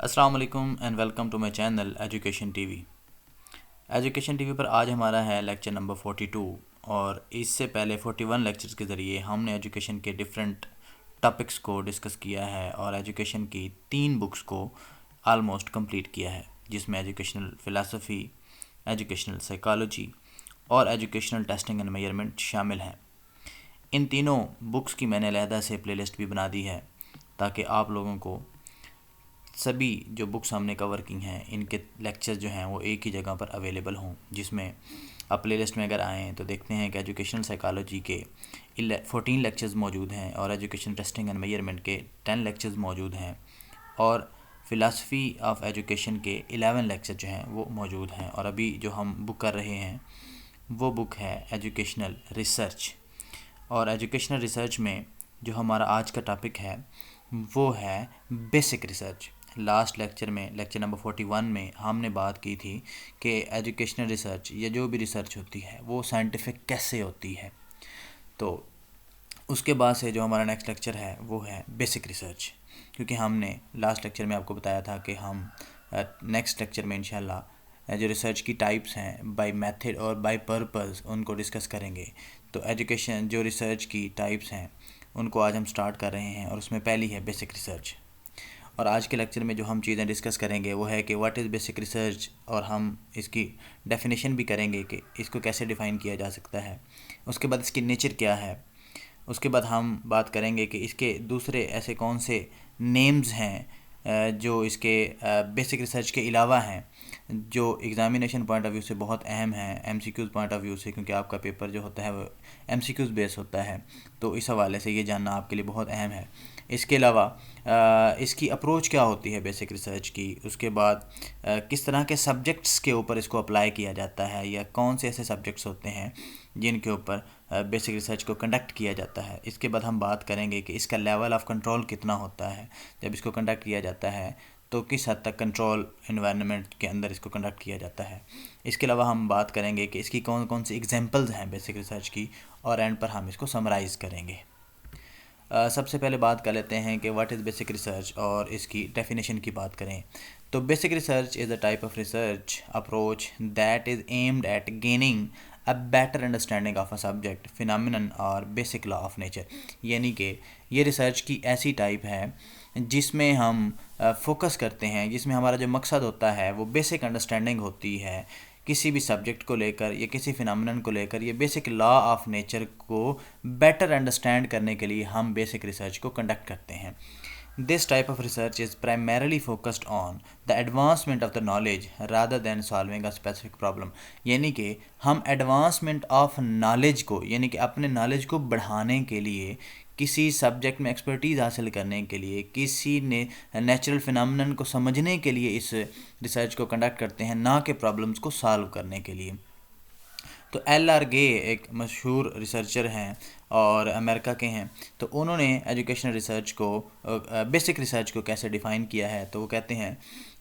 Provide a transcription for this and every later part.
السلام علیکم and welcome to my channel education TV. Education TV پر آج ہمارا ہے لیکچر نمبر 42 اور اس سے پہلے 41 لیکچرز کے ذریعے ہم نے ایجوکیشن کے ڈیفرنٹ ٹاپکس کو ڈسکس کیا ہے اور ایجوکیشن کی 3 بکس کو آلموسٹ کمپلیٹ کیا ہے، جس میں ایجوکیشنل فلسفی، ایجوکیشنل سائیکالوجی اور ایجوکیشنل ٹیسٹنگ اینڈ میجرمنٹ شامل ہیں۔ ان تینوں بکس کی میں نے علیحدہ سے پلے لسٹ بھی بنا دی ہے تاکہ آپ لوگوں کو سبھی جو بکس ہم نے کور کی ہیں ان کے لیکچر جو ہیں وہ ایک ہی جگہ پر اویلیبل ہوں، جس میں آپ پلے لسٹ میں اگر آئیں تو دیکھتے ہیں کہ ایجوکیشنل سائیکالوجی کے 14 لیکچرز موجود ہیں اور ایجوکیشن ٹیسٹنگ اینڈ میجرمنٹ کے 10 لیکچرز موجود ہیں اور فلسفی آف ایجوکیشن کے 11 لیکچر جو ہیں وہ موجود ہیں، اور ابھی جو ہم بک کر رہے ہیں وہ بک ہے ایجوکیشنل ریسرچ۔ اور ایجوکیشنل ریسرچ میں جو ہمارا آج کا ٹاپک ہے وہ ہے بیسک ریسرچ۔ لاسٹ لیکچر میں لیکچر نمبر 41 میں ہم نے بات کی تھی کہ ایجوکیشنل ریسرچ یا جو بھی ریسرچ ہوتی ہے وہ سائنٹیفک کیسے ہوتی ہے، تو اس کے بعد سے جو ہمارا نیکسٹ لیکچر ہے وہ ہے بیسک ریسرچ، کیونکہ ہم نے لاسٹ لیکچر میں آپ کو بتایا تھا کہ ہم نیکسٹ لیکچر میں انشاءاللہ جو ریسرچ کی ٹائپس ہیں بائی میتھڈ اور بائی پرپز ان کو ڈسکس کریں گے۔ تو ایجوکیشن جو ریسرچ کی ٹائپس ہیں ان کو آج ہم سٹارٹ کر رہے ہیں، اور اس میں پہلی ہے بیسک ریسرچ۔ اور آج کے لیکچر میں جو ہم چیزیں ڈسکس کریں گے وہ ہے کہ واٹ از بیسک ریسرچ، اور ہم اس کی ڈیفینیشن بھی کریں گے کہ اس کو کیسے ڈیفائن کیا جا سکتا ہے، اس کے بعد اس کی نیچر کیا ہے، اس کے بعد ہم بات کریں گے کہ اس کے دوسرے ایسے کون سے نیمز ہیں جو اس کے بیسک ریسرچ کے علاوہ ہیں، جو ایگزامینیشن پوائنٹ آف ویو سے بہت اہم ہیں، M C Qs point of view سے، کیونکہ آپ کا پیپر جو ہوتا ہے وہ ایم سی کیوز بیس ہوتا ہے، تو اس حوالے سے یہ جاننا آپ کے لیے بہت اہم ہے۔ اس کے علاوہ اس کی اپروچ کیا ہوتی ہے بیسک ریسرچ کی، اس کے بعد کس طرح کے سبجیکٹس کے اوپر اس کو اپلائی کیا جاتا ہے، یا کون سے ایسے سبجیکٹس ہوتے ہیں جن کے اوپر بیسک ریسرچ کو کنڈکٹ کیا جاتا ہے۔ اس کے بعد ہم بات کریں گے کہ اس کا لیول آف کنٹرول کتنا ہوتا ہے جب اس کو کنڈکٹ کیا جاتا ہے، تو کس حد تک کنٹرول انوائرنمنٹ کے اندر اس کو کنڈکٹ کیا جاتا ہے۔ اس کے علاوہ ہم بات کریں گے کہ اس کی کون کون سی ایگزامپلز ہیں بیسک ریسرچ کی، اور اینڈ پر ہم اس کو سمرائز کریں گے۔ سب سے پہلے بات کر لیتے ہیں کہ واٹ از بیسک ریسرچ، اور اس کی ڈیفینیشن کی بات کریں تو basic research is a type of research approach that is aimed at gaining a better understanding of a subject phenomenon اور بیسک لا آف نیچر، یعنی کہ یہ ریسرچ کی ایسی ٹائپ ہے جس میں ہم فوکس کرتے ہیں، جس میں ہمارا جو مقصد ہوتا ہے وہ بیسک انڈرسٹینڈنگ ہوتی ہے کسی بھی سبجیکٹ کو لے کر یا کسی فینامینن کو لے کر۔ یہ بیسک لا آف نیچر کو بیٹر انڈرسٹینڈ کرنے کے لیے ہم بیسک ریسرچ کو کنڈکٹ کرتے ہیں۔ This type of research is primarily focused on the advancement of the knowledge rather than solving a specific problem، یعنی کہ ہم ایڈوانسمنٹ آف نالج کو، یعنی کہ اپنے نالج کو بڑھانے کے لیے، کسی سبجیکٹ میں ایکسپرٹیز حاصل کرنے کے لیے، کسی نیچرل فینامنن کو سمجھنے کے لیے اس ریسرچ کو کنڈکٹ کرتے ہیں، نہ کہ پرابلمس کو سالو کرنے کے لیے۔ تو ایل آر گے ایک مشہور ریسرچر ہیں اور امریکہ کے ہیں، تو انہوں نے ایجوکیشنل ریسرچ کو، بیسک ریسرچ کو کیسے ڈیفائن کیا ہے، تو وہ کہتے ہیں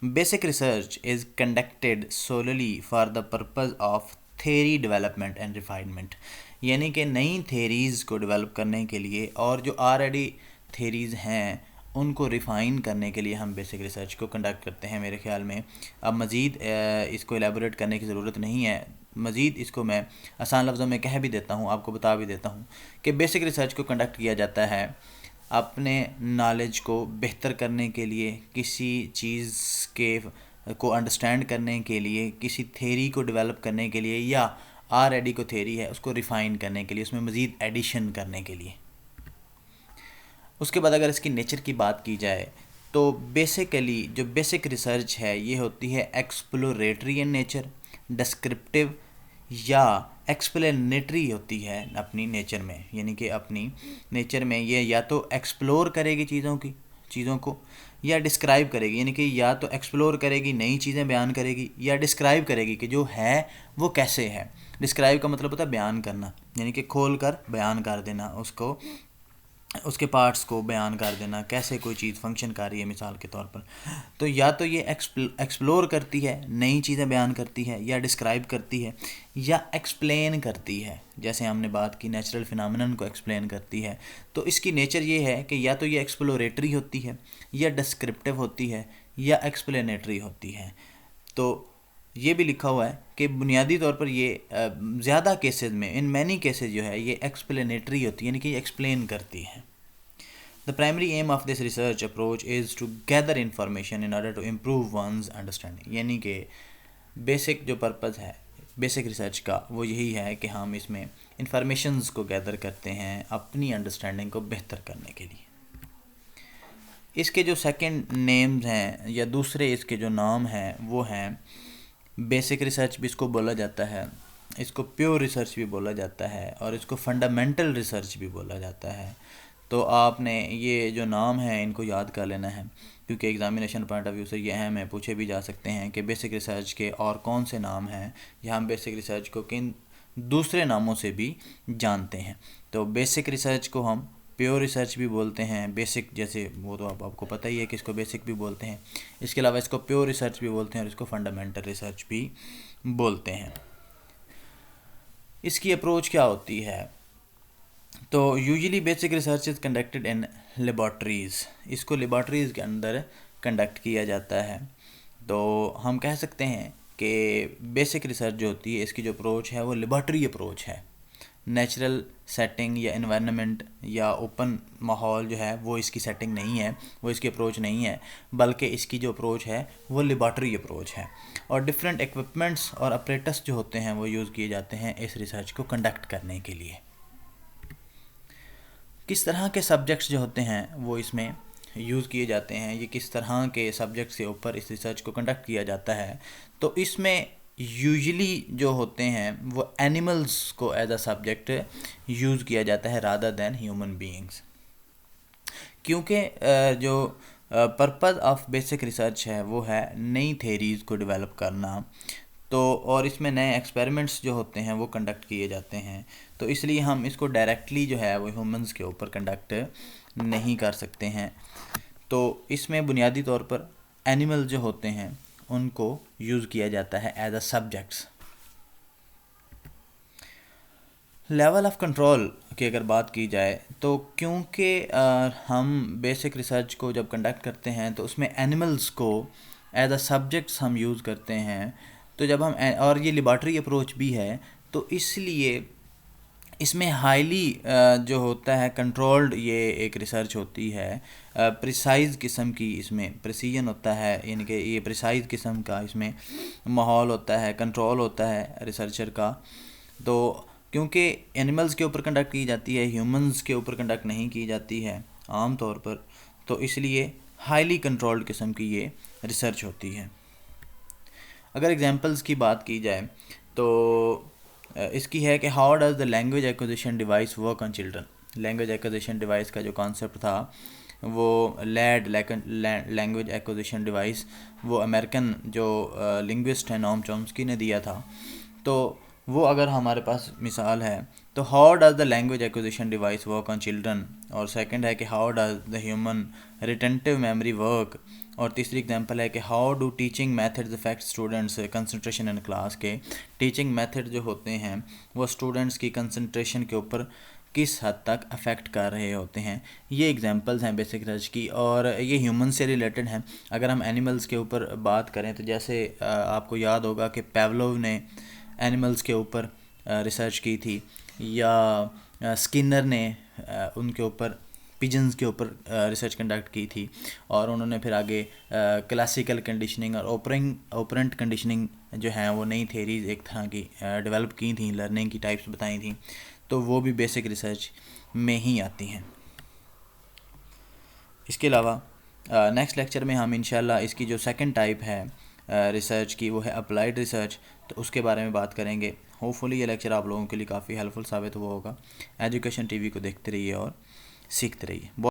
basic research is conducted solely for the purpose of theory development and refinement, یعنی کہ نئی تھیریز کو ڈیولپ کرنے کے لیے اور جو آلریڈی تھیریز ہیں ان کو ریفائن کرنے کے لیے ہم بیسک ریسرچ کو کنڈکٹ کرتے ہیں۔ میرے خیال میں اب مزید اس کو ایلیبوریٹ کرنے کی ضرورت نہیں ہے، مزید اس کو میں آسان لفظوں میں کہہ بھی دیتا ہوں، آپ کو بتا بھی دیتا ہوں کہ بیسک ریسرچ کو کنڈکٹ کیا جاتا ہے اپنے نالج کو بہتر کرنے کے لیے، کسی چیز کو انڈرسٹینڈ کرنے کے لیے، کسی تھیری کو ڈیولپ کرنے کے لیے، یا آلریڈی کو تھیری ہے اس کو ریفائن کرنے کے لیے، اس میں مزید ایڈیشن کرنے کے لیے۔ اس کے بعد اگر اس کی نیچر کی بات کی جائے تو بیسیکلی جو بیسک ریسرچ ہے یہ ہوتی ہے ایکسپلوریٹری ان نیچر، ڈسکرپٹیو یا ایکسپلینیٹری ہوتی ہے اپنی نیچر میں، یعنی کہ اپنی نیچر میں یہ یا تو ایکسپلور کرے گی چیزوں کو، یا ڈسکرائب کرے گی، یعنی کہ یا تو ایکسپلور کرے گی، نئی چیزیں بیان کرے گی، یا ڈسکرائب کرے گی کہ جو ہے وہ کیسے ہے۔ ڈسکرائب کا مطلب ہوتا ہے بیان کرنا، یعنی کہ کھول کر بیان کر دینا، اس کے پارٹس کو بیان کر دینا، کیسے کوئی چیز فنکشن کر رہی ہے مثال کے طور پر۔ تو یا تو یہ ایکسپلور کرتی ہے، نئی چیزیں بیان کرتی ہے، یا ڈسکرائب کرتی ہے، یا ایکسپلین کرتی ہے، جیسے ہم نے بات کی نیچرل فینامنن کو ایکسپلین کرتی ہے۔ تو اس کی نیچر یہ ہے کہ یا تو یہ ایکسپلوریٹری ہوتی ہے، یا ڈسکرپٹیو ہوتی ہے، یا ایکسپلینیٹری ہوتی ہے. تو یہ بھی لکھا ہوا ہے کہ بنیادی طور پر یہ زیادہ کیسز میں ان مینی کیسز جو ہے یہ ایکسپلینیٹری ہوتی ہے، یعنی کہ یہ ایکسپلین کرتی ہے. The primary aim of this research approach is to gather information in order to improve one's understanding. یعنی کہ بیسک جو پرپز ہے بیسک ریسرچ کا وہ یہی ہے کہ ہم اس میں انفارمیشنز کو گیدر کرتے ہیں اپنی انڈرسٹینڈنگ کو بہتر کرنے کے لیے. اس کے جو سیکنڈ نیمز ہیں یا دوسرے اس کے جو نام ہیں وہ ہیں بیسک ریسرچ بھی اس کو بولا جاتا ہے، اس کو پیور ریسرچ بھی بولا جاتا ہے، اور اس کو فنڈامنٹل ریسرچ بھی بولا جاتا ہے. تو آپ نے یہ جو نام ہیں ان کو یاد کر لینا ہے، کیونکہ ایگزامینیشن پوائنٹ آف ویو سے یہ اہم ہے، پوچھے بھی جا سکتے ہیں کہ بیسک ریسرچ کے اور کون سے نام ہیں، یا ہم بیسک ریسرچ کو کن دوسرے ناموں سے بھی جانتے ہیں. تو بیسک ریسرچ کو ہم پیور ریسرچ بھی بولتے ہیں، بیسک جیسے وہ تو آپ کو پتہ ہی ہے کہ اس کو بیسک بھی بولتے ہیں. اس کے علاوہ اس کو پیور ریسرچ بھی بولتے ہیں اور اس کو فنڈامنٹل ریسرچ بھی بولتے ہیں. اس کی اپروچ کیا ہوتی ہے؟ تو usually basic research is conducted in laboratories. اس کو لیبارٹریز کے اندر کنڈکٹ کیا جاتا ہے. تو ہم کہہ سکتے ہیں کہ بیسک ریسرچ جو ہوتی ہے اس کی جو اپروچ ہے وہ لیبارٹری اپروچ ہے. نیچرل سیٹنگ یا انوائرنمنٹ یا اوپن ماحول جو ہے وہ اس کی سیٹنگ نہیں ہے، وہ اس کی اپروچ نہیں ہے، بلکہ اس کی جو اپروچ ہے وہ لیبارٹری اپروچ ہے. اور ڈفرینٹ ایکوپمنٹس اور اپریٹس جو ہوتے ہیں وہ یوز کیے جاتے ہیں اس ریسرچ کو کنڈکٹ کرنے کے لیے. کس طرح کے سبجیکٹس جو ہوتے ہیں وہ اس میں یوز کیے جاتے ہیں، یہ کس طرح کے سبجیکٹس کے اوپر اس ریسرچ کو کنڈکٹ کیا جاتا ہے؟ تو اس میں یوزلی جو ہوتے ہیں وہ اینیملز کو ایز اے سبجیکٹ یوز کیا جاتا ہے رادر دین ہیومن بینگز، کیونکہ جو پرپز آف بیسک ریسرچ ہے وہ ہے نئی تھیریز کو ڈیولپ کرنا. تو اور اس میں نئے ایکسپیریمنٹس جو ہوتے ہیں وہ کنڈکٹ کیے جاتے ہیں. تو اس لیے ہم اس کو ڈائریکٹلی جو ہے وہ ہیومنز کے اوپر کنڈکٹ نہیں کر سکتے ہیں. تو اس میں بنیادی طور پر اینیمل جو ہوتے ہیں ان کو یوز کیا جاتا ہے as a subjects. Level of control کی اگر بات کی جائے تو کیونکہ ہم بیسک ریسرچ کو جب کنڈکٹ کرتے ہیں تو اس میں اینیملز کو ایز اے سبجیکٹس ہم یوز کرتے ہیں. تو جب ہم اور یہ لیبارٹری اپروچ بھی ہے تو اس لیے اس میں ہائیلی جو ہوتا ہے کنٹرولڈ یہ ایک ریسرچ ہوتی ہے، پریسائز قسم کی اس میں پریسیجن ہوتا ہے، یعنی کہ یہ پریسائز قسم کا اس میں ماحول ہوتا ہے، کنٹرول ہوتا ہے ریسرچر کا. تو کیونکہ اینیملز کے اوپر کنڈکٹ کی جاتی ہے، ہیومنز کے اوپر کنڈکٹ نہیں کی جاتی ہے عام طور پر، تو اس لیے ہائیلی کنٹرولڈ قسم کی یہ ریسرچ ہوتی ہے. اگر ایگزامپلز کی بات کی جائے تو اس کی ہے کہ how does the language acquisition device work on children. Language acquisition device کا جو کانسیپٹ تھا وہ لینگویج ایکوزیشن ڈیوائس وہ امریکن جو لنگوسٹ ہیں نوم چومسکی نے دیا تھا. تو وہ اگر ہمارے پاس مثال ہے تو how does the language acquisition device work on children, اور سیکنڈ ہے کہ how does the human retentive memory work, اور تیسری اگزامپل ہے کہ how do teaching methods affect students concentration in class. کے ٹیچنگ میتھڈ جو ہوتے ہیں وہ اسٹوڈنٹس کی کنسنٹریشن کے اوپر کس حد تک افیکٹ کر رہے ہوتے ہیں. یہ ایگزامپلز ہیں بیسک ریسرچ کی، اور یہ ہیومن سے ریلیٹڈ ہیں. اگر ہم اینیملز کے اوپر بات کریں تو جیسے آپ کو یاد ہوگا کہ پیولوو نے اینیملز کے اوپر ریسرچ کی تھی، یا اسکینر نے ان کے اوپر پیجنز کے اوپر ریسرچ کنڈکٹ کی تھی، اور انہوں نے پھر آگے کلاسیکل کنڈیشننگ اور اوپرنٹ کنڈیشننگ جو ہیں وہ نئی تھیریز ایک طرح کی ڈیولپ کی تھیں، لرننگ کی ٹائپس بتائی تھیں. تو وہ بھی بیسک ریسرچ میں ہی آتی ہیں. اس کے علاوہ نیکسٹ لیکچر میں ہم انشاءاللہ اس کی جو سیکنڈ ٹائپ ہے ریسرچ کی وہ ہے اپلائیڈ ریسرچ، تو اس کے بارے میں بات کریں گے. ہوپ فلی یہ لیکچر آپ لوگوں کے لیے کافی ہیلپ فل ثابت ہوا ہوگا. ایجوکیشن ٹی وی کو دیکھتے رہیے اور سیکھتے رہیے.